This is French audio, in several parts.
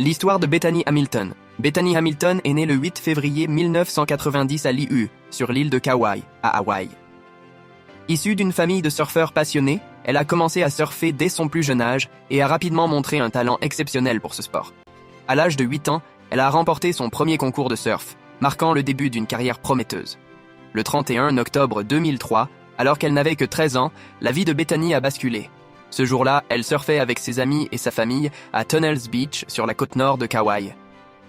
L'histoire de Bethany Hamilton. Bethany Hamilton est née le 8 février 1990 à Liu, sur l'île de Kauai, à Hawaï. Issue d'une famille de surfeurs passionnés, elle a commencé à surfer dès son plus jeune âge et a rapidement montré un talent exceptionnel pour ce sport. À l'âge de 8 ans, elle a remporté son premier concours de surf, marquant le début d'une carrière prometteuse. Le 31 octobre 2003, alors qu'elle n'avait que 13 ans, la vie de Bethany a basculé. Ce jour-là, elle surfait avec ses amis et sa famille à Tunnels Beach, sur la côte nord de Kauai.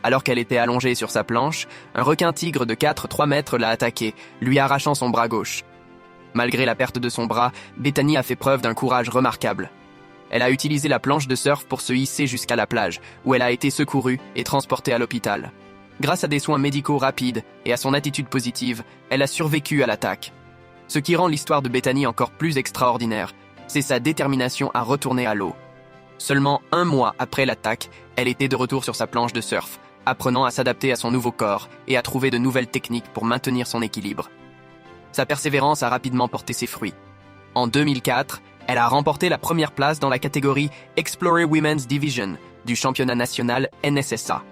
Alors qu'elle était allongée sur sa planche, un requin-tigre de 4-3 mètres l'a attaquée, lui arrachant son bras gauche. Malgré la perte de son bras, Bethany a fait preuve d'un courage remarquable. Elle a utilisé la planche de surf pour se hisser jusqu'à la plage, où elle a été secourue et transportée à l'hôpital. Grâce à des soins médicaux rapides et à son attitude positive, elle a survécu à l'attaque. Ce qui rend l'histoire de Bethany encore plus extraordinaire, c'est sa détermination à retourner à l'eau. Seulement 1 mois après l'attaque, elle était de retour sur sa planche de surf, apprenant à s'adapter à son nouveau corps et à trouver de nouvelles techniques pour maintenir son équilibre. Sa persévérance a rapidement porté ses fruits. En 2004, elle a remporté la première place dans la catégorie Explorer Women's Division du championnat national NSSA.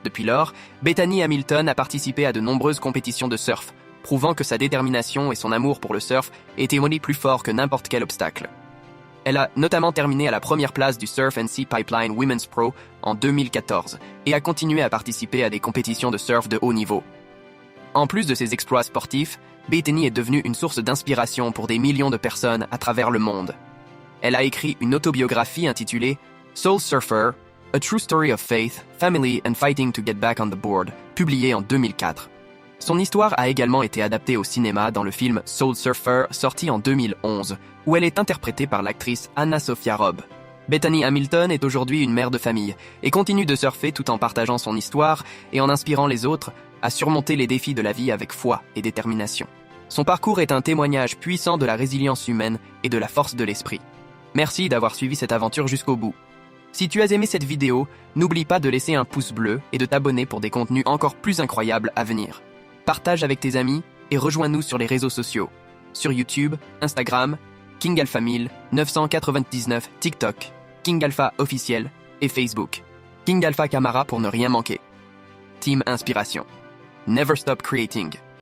Depuis lors, Bethany Hamilton a participé à de nombreuses compétitions de surf, prouvant que sa détermination et son amour pour le surf étaient plus forts que n'importe quel obstacle. Elle a notamment terminé à la première place du Surf and Sea Pipeline Women's Pro en 2014 et a continué à participer à des compétitions de surf de haut niveau. En plus de ses exploits sportifs, Bethany est devenue une source d'inspiration pour des millions de personnes à travers le monde. Elle a écrit une autobiographie intitulée Soul Surfer, A True Story of Faith, Family and Fighting to Get Back on the Board, publiée en 2004. Son histoire a également été adaptée au cinéma dans le film Soul Surfer, sorti en 2011, où elle est interprétée par l'actrice Anna Sophia Robb. Bethany Hamilton est aujourd'hui une mère de famille et continue de surfer tout en partageant son histoire et en inspirant les autres à surmonter les défis de la vie avec foi et détermination. Son parcours est un témoignage puissant de la résilience humaine et de la force de l'esprit. Merci d'avoir suivi cette aventure jusqu'au bout. Si tu as aimé cette vidéo, n'oublie pas de laisser un pouce bleu et de t'abonner pour des contenus encore plus incroyables à venir. Partage avec tes amis et rejoins-nous sur les réseaux sociaux. Sur YouTube, Instagram, King Alpha 1000, 999, TikTok, King Alpha officiel et Facebook. King Alpha Camara pour ne rien manquer. Team Inspiration. Never stop creating.